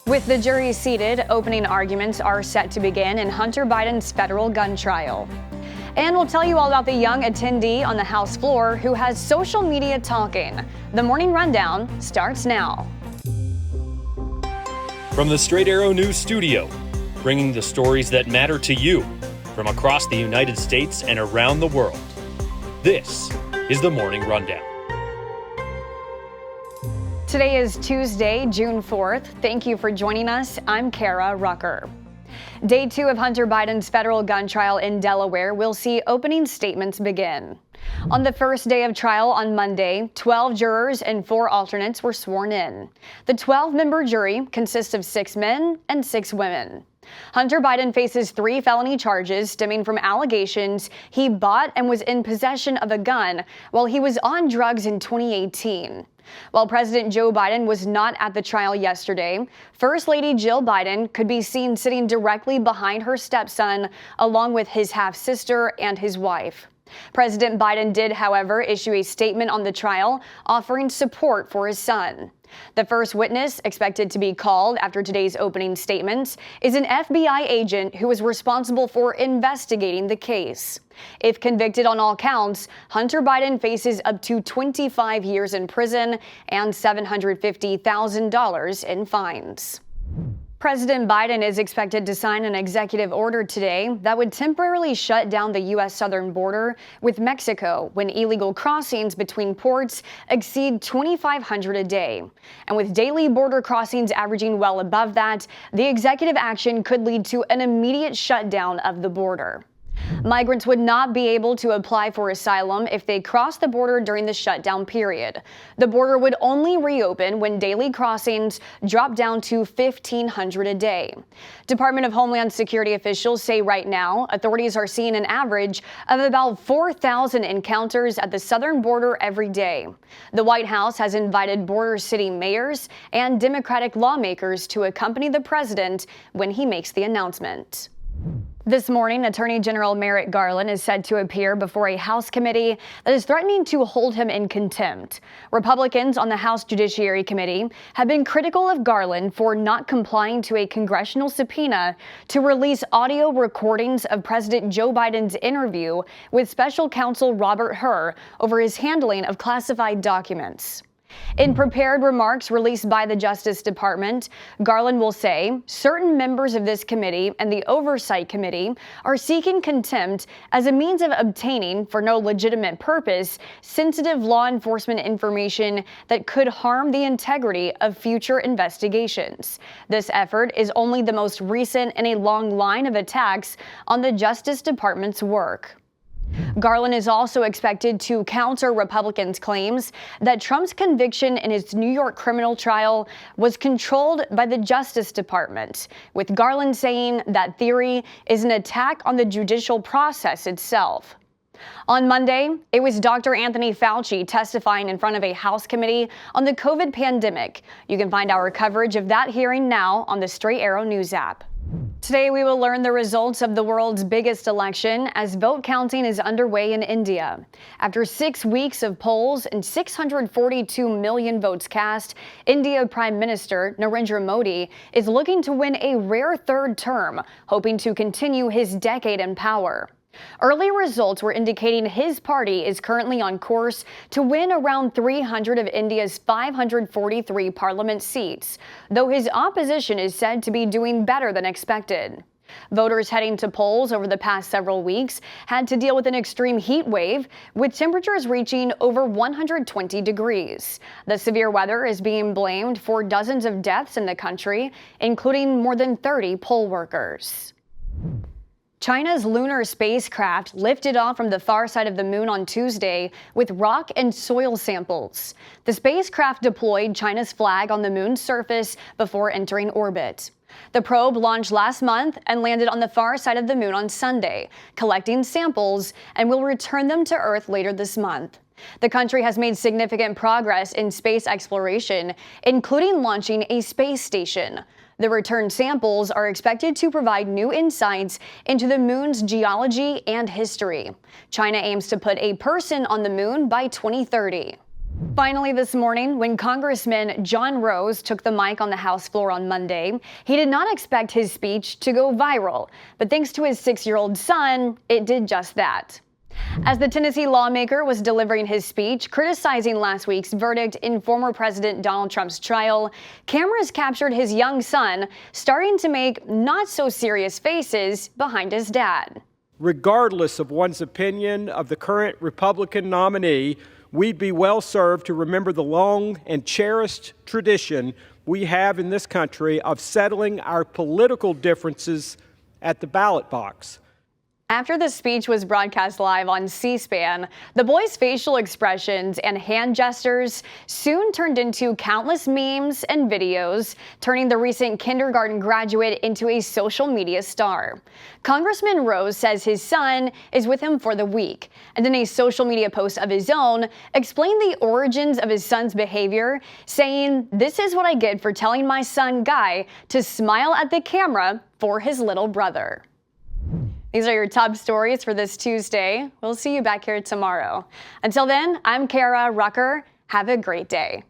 With the jury seated, opening arguments are set to begin in Hunter Biden's federal gun trial. And we'll tell you all about the young attendee on the House floor who has social media talking. The Morning Rundown starts now. From the Straight Arrow News Studio, bringing the stories that matter to you from across the United States and around the world. This is the Morning Rundown. Today is Tuesday, June 4th. Thank you for joining us. I'm Kara Rucker. Day 2 of Hunter Biden's federal gun trial in Delaware will see opening statements begin. On the first day of trial on Monday, 12 jurors and 4 alternates were sworn in. The 12-member jury consists of 6 men and 6 women. Hunter Biden faces 3 felony charges stemming from allegations he bought and was in possession of a gun while he was on drugs in 2018. While President Joe Biden was not at the trial yesterday, First Lady Jill Biden could be seen sitting directly behind her stepson, along with his half-sister and his wife. President Biden did, however, issue a statement on the trial, offering support for his son. The first witness expected to be called after today's opening statements is an FBI agent who is responsible for investigating the case. If convicted on all counts, Hunter Biden faces up to 25 years in prison and $750,000 in fines. President Biden is expected to sign an executive order today that would temporarily shut down the U.S. southern border with Mexico when illegal crossings between ports exceed 2,500 a day. And with daily border crossings averaging well above that, the executive action could lead to an immediate shutdown of the border. Migrants would not be able to apply for asylum if they cross the border during the shutdown period. The border would only reopen when daily crossings drop down to 1,500 a day. Department of Homeland Security officials say right now, authorities are seeing an average of about 4,000 encounters at the southern border every day. The White House has invited border city mayors and Democratic lawmakers to accompany the president when he makes the announcement. This morning, Attorney General Merrick Garland is said to appear before a House committee that is threatening to hold him in contempt. Republicans on the House Judiciary Committee have been critical of Garland for not complying to a congressional subpoena to release audio recordings of President Joe Biden's interview with Special Counsel Robert Hur over his handling of classified documents. In prepared remarks released by the Justice Department, Garland will say certain members of this committee and the Oversight Committee are seeking contempt as a means of obtaining, for no legitimate purpose, sensitive law enforcement information that could harm the integrity of future investigations. This effort is only the most recent in a long line of attacks on the Justice Department's work. Garland is also expected to counter Republicans' claims that Trump's conviction in his New York criminal trial was controlled by the Justice Department, with Garland saying that theory is an attack on the judicial process itself. On Monday, it was Dr. Anthony Fauci testifying in front of a House committee on the COVID pandemic. You can find our coverage of that hearing now on the Straight Arrow News app. Today, we will learn the results of the world's biggest election as vote counting is underway in India. After 6 weeks of polls and 642 million votes cast, India Prime Minister Narendra Modi is looking to win a rare third term, hoping to continue his decade in power. Early results were indicating his party is currently on course to win around 300 of India's 543 parliament seats, though his opposition is said to be doing better than expected. Voters heading to polls over the past several weeks had to deal with an extreme heat wave, with temperatures reaching over 120 degrees. The severe weather is being blamed for dozens of deaths in the country, including more than 30 poll workers. China's lunar spacecraft lifted off from the far side of the moon on Tuesday with rock and soil samples. The spacecraft deployed China's flag on the moon's surface before entering orbit. The probe launched last month and landed on the far side of the moon on Sunday, collecting samples, and will return them to Earth later this month. The country has made significant progress in space exploration, including launching a space station. The return samples are expected to provide new insights into the moon's geology and history. China aims to put a person on the moon by 2030. Finally this morning, when Congressman John Rose took the mic on the House floor on Monday, he did not expect his speech to go viral, but thanks to his 6-year-old son, it did just that. As the Tennessee lawmaker was delivering his speech criticizing last week's verdict in former President Donald Trump's trial, cameras captured his young son starting to make not-so-serious faces behind his dad. Regardless of one's opinion of the current Republican nominee, we'd be well served to remember the long and cherished tradition we have in this country of settling our political differences at the ballot box. After the speech was broadcast live on C-SPAN, the boy's facial expressions and hand gestures soon turned into countless memes and videos, turning the recent kindergarten graduate into a social media star. Congressman Rose says his son is with him for the week, and in a social media post of his own, explained the origins of his son's behavior, saying, "This is what I get for telling my son Guy to smile at the camera for his little brother." These are your top stories for this Tuesday. We'll see you back here tomorrow. Until then, I'm Kara Rucker. Have a great day.